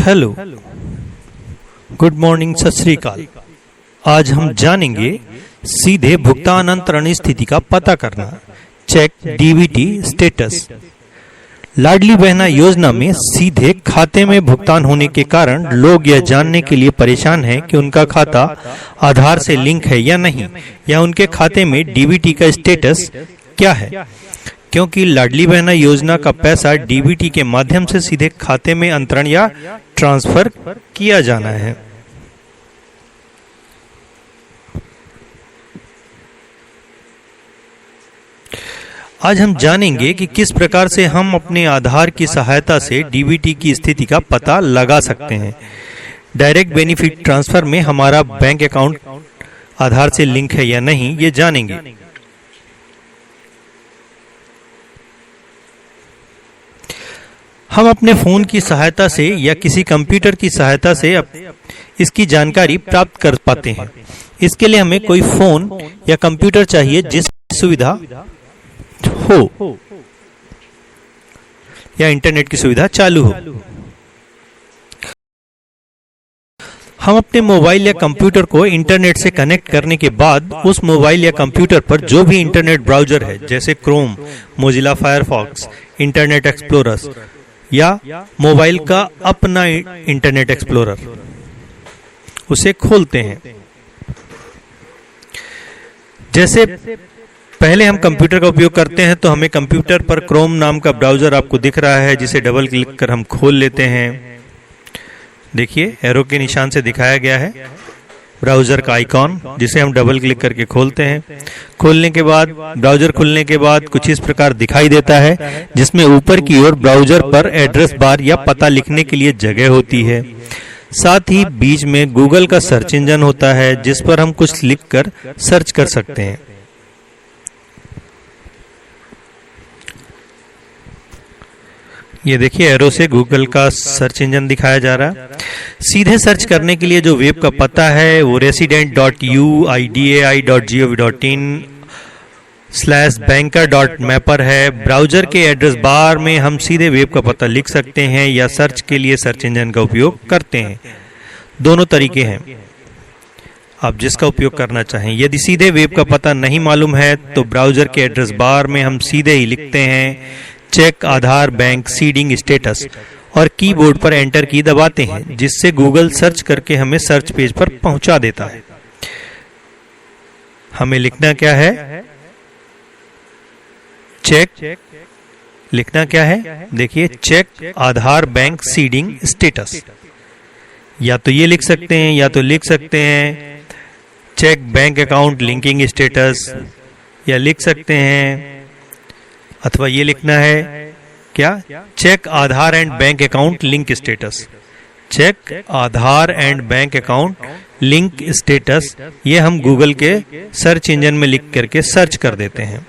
Hello, good morning, सत श्री अकाल। आज हम जानेंगे सीधे भुगतान अंतरण स्थिति का पता करना, check DBT status. Ladli Behna योजना में सीधे खाते में भुगतान होने के कारण लोग यह जानने के लिए परेशान हैं कि उनका खाता आधार से लिंक है या नहीं, या उनके खाते में डीबीटी का स्टेटस क्या है, क्योंकि लाडली बहना योजना का पैसा डीबीटी के माध्यम से सीधे खाते में अंतरण या ट्रांसफर किया जाना है। आज हम जानेंगे कि किस प्रकार से हम अपने आधार की सहायता से डीबीटी की स्थिति का पता लगा सकते हैं। डायरेक्ट बेनिफिट ट्रांसफर में हमारा बैंक अकाउंट आधार से लिंक है या नहीं, ये जानेंगे। हम अपने फोन की सहायता से या किसी कंप्यूटर की सहायता से इसकी जानकारी प्राप्त कर पाते हैं। इसके लिए हमें कोई फोन या कंप्यूटर चाहिए जिसकी सुविधा हो या इंटरनेट की सुविधा चालू हो। हम अपने मोबाइल या कंप्यूटर को इंटरनेट से कनेक्ट करने के बाद उस मोबाइल या कंप्यूटर पर जो भी इंटरनेट ब्राउजर है, जैसे Chrome, Mozilla Firefox, internet explorer या मोबाइल का अपना इंटरनेट एक्सप्लोरर, उसे खोलते हैं। जैसे पहले हम कंप्यूटर का उपयोग करते हैं तो हमें कंप्यूटर पर क्रोम नाम का ब्राउजर आपको दिख रहा है, जिसे डबल क्लिक कर हम खोल लेते हैं। देखिए, एरो के निशान से दिखाया गया है ब्राउजर का आइकॉन, जिसे हम डबल क्लिक करके खोलते हैं। खोलने के बाद ब्राउजर खुलने के बाद कुछ इस प्रकार दिखाई देता है, जिसमें ऊपर की ओर ब्राउजर पर एड्रेस बार या पता लिखने के लिए जगह होती है। साथ ही बीच में गूगल का सर्च इंजन होता है, जिस पर हम कुछ लिखकर सर्च कर सकते हैं। ये देखिए, एरो से गूगल का सर्च इंजन दिखाया जा रहा है। सीधे सर्च करने के लिए जो वेब का पता है वो resident.uidai.gov.in/banker.mapper है। ब्राउजर के एड्रेस बार में हम सीधे वेब का पता लिख सकते हैं या सर्च के लिए सर्च इंजन का उपयोग करते हैं। दोनों तरीके हैं, आप जिसका उपयोग करना चाहें। यदि सीधे वेब का पता नहीं मालूम है तो ब्राउजर के एड्रेस बार में हम सीधे ही लिखते हैं check Aadhaar bank seeding status और कीबोर्ड पर एंटर की दबाते हैं, जिससे गूगल सर्च करके हमें सर्च पेज पर पहुंचा देता है। हमें लिखना क्या है? चेक लिखना क्या है? देखिए, check Aadhaar bank seeding status. या तो ये लिख सकते हैं या तो लिख सकते हैं check bank account linking status, या लिख सकते हैं अथवा ये लिखना है क्या? Check Aadhaar and bank account link status. Check Aadhaar and bank account link status, ये हम गूगल के सर्च इंजन में लिख करके सर्च कर देते हैं।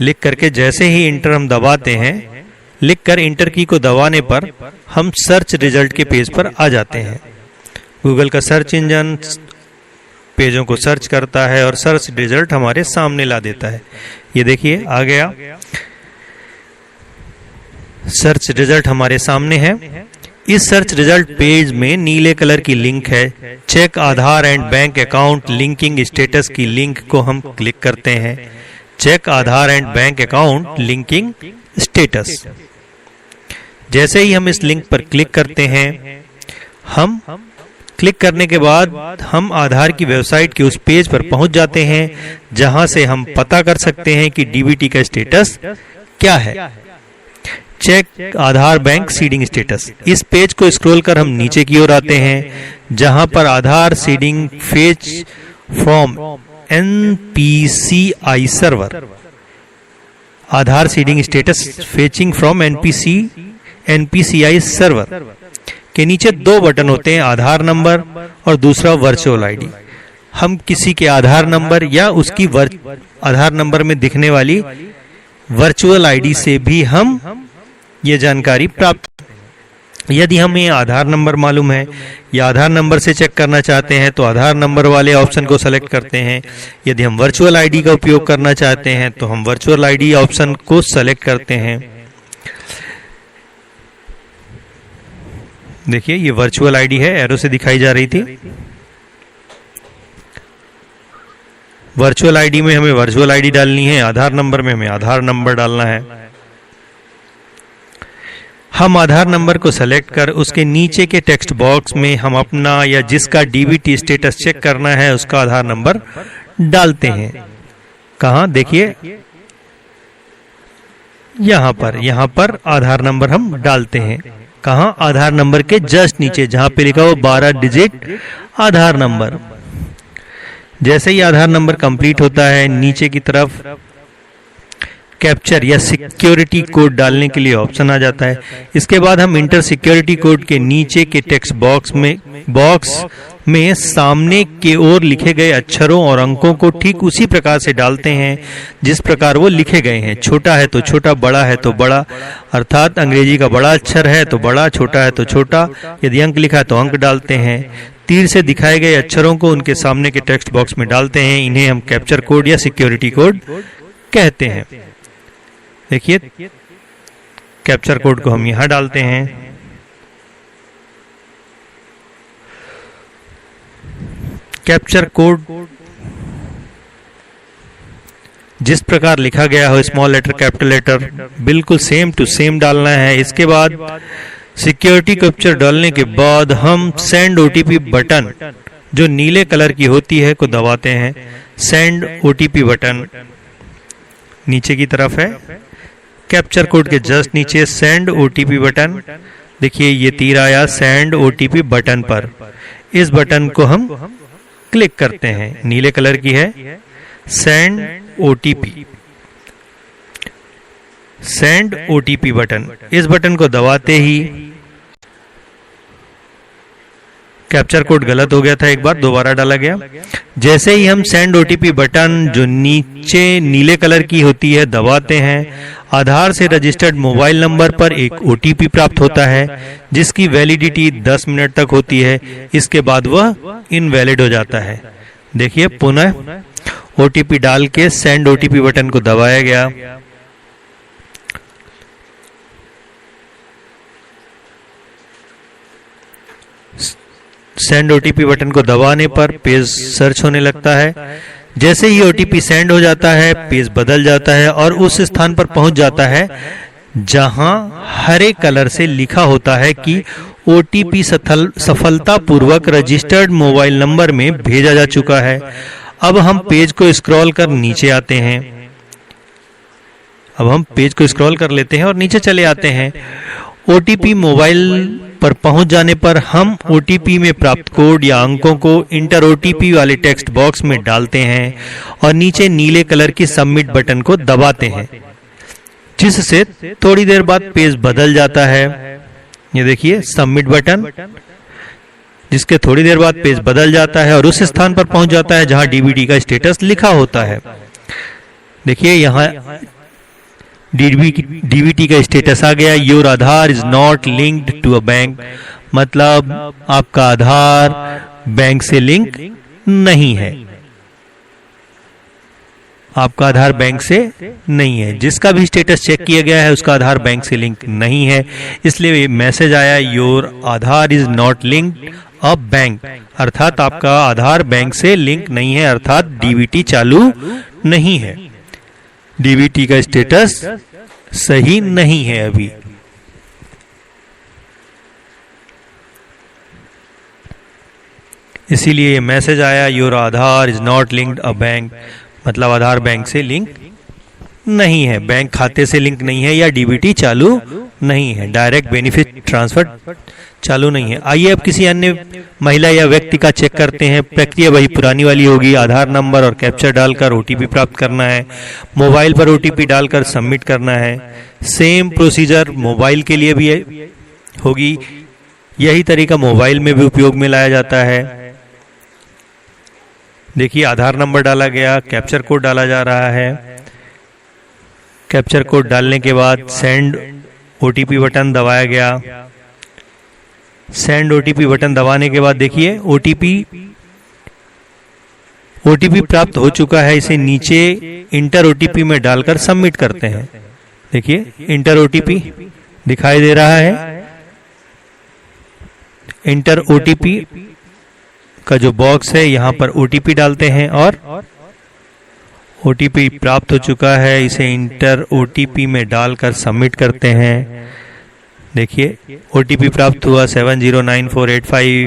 लिख करके जैसे ही इंटर हम दबाते हैं, लिखकर इंटर की को दबाने पर हम सर्च रिजल्ट के पेज पर आ जाते हैं। गूगल का सर्च इंजन पेजों को सर्च करता है और सर्च रिजल्ट हमारे सामने ला देता है। ये देखिए, आ गया सर्च रिजल्ट हमारे सामने है। इस सर्च रिजल्ट पेज में नीले कलर की लिंक है, check Aadhaar and bank account linking status की लिंक को हम क्लिक करते हैं। Check Aadhaar and bank account linking status. जैसे ही हम इस लिंक पर क्लिक करते हैं, हम क्लिक करने के बाद हम आधार की वेबसाइट के उस पेज पर पहुंच जाते हैं, जहां से हम पता कर सकते हैं कि डीबीटी का स्टेटस क्या है। Check Aadhaar bank seeding status. इस पेज को स्क्रॉल कर हम नीचे की ओर आते हैं, जहां पर Aadhaar seeding fetch from NPCI server, Aadhaar seeding status fetching from NPCI server के नीचे दो बटन होते हैं, आधार नंबर और दूसरा वर्चुअल आईडी। हम किसी के आधार नंबर या उसकी आधार नंबर में दिखने वाली वर्चुअल आईडी से भी हम ये जानकारी प्राप्त। यदि हमें आधार नंबर मालूम है या आधार नंबर से चेक करना चाहते हैं तो आधार नंबर वाले ऑप्शन को सेलेक्ट करते हैं। यदि हम वर्चुअल आईडी का उपयोग करना चाहते हैं तो हम वर्चुअल आईडी ऑप्शन को सेलेक्ट करते हैं। देखिए ये वर्चुअल आईडी है, एरो से दिखाई जा रही थी। वर्चुअल आईडी में हमें वर्चुअल आईडी डालनी है, आधार नंबर में हमें आधार नंबर डालना है। हम आधार नंबर को सेलेक्ट कर उसके नीचे के टेक्स्ट बॉक्स में हम अपना या जिसका डीबीटी स्टेटस चेक करना है उसका आधार नंबर डालते हैं। कहाँ देखिए यहाँ पर आधार नंबर हम डालते हैं। कहाँ? आधार नंबर के जस्ट नीचे जहां पे लिखा हो 12 डिजिट आधार नंबर। जैसे ही आधार नंबर कंप्लीट होता है नीचे की तरफ कैप्चर या सिक्योरिटी कोड डालने के लिए ऑप्शन आ जाता है। इसके बाद हम इंटर सिक्योरिटी कोड के नीचे के टेक्स्ट बॉक्स में सामने के ओर लिखे गए अक्षरों और अंकों को ठीक उसी प्रकार से डालते हैं जिस प्रकार वो लिखे गए हैं। छोटा है तो छोटा, बड़ा है तो बड़ा, अर्थात अंग्रेजी का बड़ा अक्षर है तो बड़ा, छोटा है तो छोटा। यदि अंक लिखा है तो अंक डालते हैं। तीर से दिखाए गए अक्षरों को उनके सामने के टेक्स्ट बॉक्स में डालते हैं। इन्हें हम कैप्चर कोड या सिक्योरिटी कोड कहते हैं। देखिए कैप्चर कोड को हम यहां डालते हैं। कैप्चर कोड जिस प्रकार लिखा गया हो, स्मॉल लेटर कैपिटल लेटर, बिल्कुल सेम टू सेम डालना है। इसके बाद सिक्योरिटी कैप्चर डालने के बाद हम सेंड ओटीपी बटन जो नीले कलर की होती है को दबाते हैं। सेंड ओटीपी बटन नीचे की तरफ है, कैप्चर कोड के जस्ट नीचे सेंड ओटीपी बटन। देखिए ये तीर आया सेंड ओटीपी बटन पर। इस बटन को हम क्लिक करते हैं, नीले कलर की है, send OTP, send OTP button. इस बटन को दबाते ही कैप्चर कोड गलत हो गया था, एक बार दोबारा डाला गया। जैसे ही हम सेंड ओटीपी बटन जो नीचे नीले कलर की होती है दबाते हैं, आधार से रजिस्टर्ड मोबाइल नंबर पर एक ओटीपी प्राप्त होता है जिसकी वैलिडिटी 10 मिनट तक होती है। इसके बाद वह इनवैलिड हो जाता है। देखिए पुनः ओटीपी डाल के सेंड ओटीपी बटन को दबाया गया। सेंड ओटीपी बटन को दबाने पर पेज सर्च होने लगता है। जैसे ही ओटीपी सेंड हो जाता है पेज बदल जाता है और उस स्थान पर पहुंच जाता है जहां हरे कलर से लिखा होता है कि ओटीपी सफलतापूर्वक रजिस्टर्ड मोबाइल नंबर में भेजा जा चुका है। अब हम पेज को स्क्रॉल कर नीचे आते हैं। अब हम पेज को स्क्रॉल कर लेते हैं और नीचे चले आते हैं। ओटीपी मोबाइल पर पहुंच जाने पर हम ओटीपी में प्राप्त कोड या अंकों को इंटर ओटीपी वाले टेक्स्ट बॉक्स में डालते हैं और नीचे नीले कलर की सबमिट बटन को दबाते हैं, जिससे थोड़ी देर बाद पेज बदल जाता है। ये देखिए सबमिट बटन, जिसके थोड़ी देर बाद पेज बदल जाता है और उस स्थान पर पहुंच जाता है जहां डीबीटी का स्टेटस लिखा होता है। देखिए यहाँ डीबीटी का स्टेटस आ गया, your Aadhaar is not linked to a bank, मतलब आपका आधार बैंक से लिंक नहीं है। आपका आधार बैंक से नहीं है। जिसका भी स्टेटस चेक किया गया है उसका आधार बैंक से लिंक नहीं है, इसलिए मैसेज आया your Aadhaar is not linked a bank, अर्थात आपका आधार बैंक से लिंक नहीं है, अर्थात डीबीटी चालू नहीं है। डीबीटी का स्टेटस सही नहीं है अभी। इसीलिए ये मैसेज आया your Aadhaar is not linked a bank, मतलब आधार बैंक से लिंक नहीं है, बैंक खाते से लिंक नहीं है या डीबीटी चालू नहीं है, डायरेक्ट बेनिफिट ट्रांसफर चालू नहीं है। आइए अब किसी अन्य महिला या व्यक्ति का चेक करते हैं। प्रक्रिया वही पुरानी वाली होगी, आधार नंबर और कैप्चर डालकर ओटीपी प्राप्त करना है, मोबाइल पर ओटीपी डालकर सबमिट करना है। सेम प्रोसीजर मोबाइल के लिए भी होगी, यही तरीका मोबाइल में भी उपयोग में लाया जाता है। देखिए आधार नंबर डाला गया, कैप्चर कोड डाला जा रहा है। कैप्चर कोड डालने के बाद सेंड ओटीपी बटन दबाया गया। सेंड ओटीपी बटन दबाने के बाद देखिए ओटीपी प्राप्त हो चुका है। इसे नीचे इंटर ओटीपी में डालकर सबमिट करते हैं। देखिए इंटर ओटीपी दिखाई दे रहा है। इंटर ओटीपी का जो बॉक्स है यहाँ पर ओटीपी डालते हैं और ओटीपी प्राप्त हो चुका है, इसे इंटर ओटीपी में डालकर सबमिट करते हैं। देखिए ओटीपी प्राप्त हुआ 709485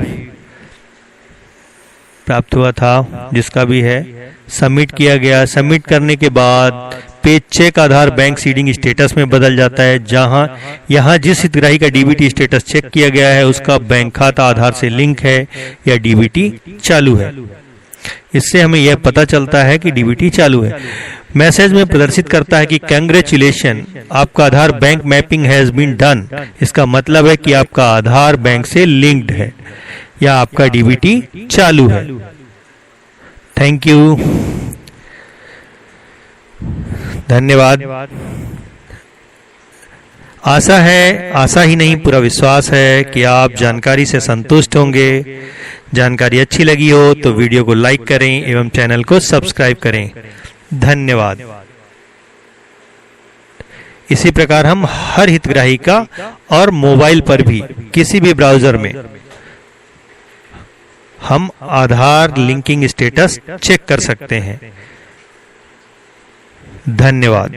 प्राप्त हुआ था, जिसका भी है सबमिट किया गया। सबमिट करने के बाद page cheque Aadhaar bank seeding status में बदल जाता है, जहां यहां जिस हितग्राही का डीबीटी स्टेटस चेक किया गया है उसका बैंक खाता आधार से लिंक है या डीबीटी चालू है। इससे हमें यह पता चलता है कि डीबीटी चालू है। मैसेज में प्रदर्शित करता है कि कांग्रेचुलेशन, आपका Aadhaar bank mapping has been done. इसका मतलब है कि आपका आधार बैंक से लिंक्ड है या आपका डीबीटी चालू है। थैंक यू, धन्यवाद। आशा ही नहीं पूरा विश्वास है कि आप जानकारी से संतुष्ट होंगे। जानकारी अच्छी लगी हो तो वीडियो को लाइक करें एवं चैनल को सब्सक्राइब करें। धन्यवाद। इसी प्रकार हम हर हितग्राही का और मोबाइल पर भी किसी भी ब्राउजर में हम आधार लिंकिंग स्टेटस चेक कर सकते हैं। धन्यवाद।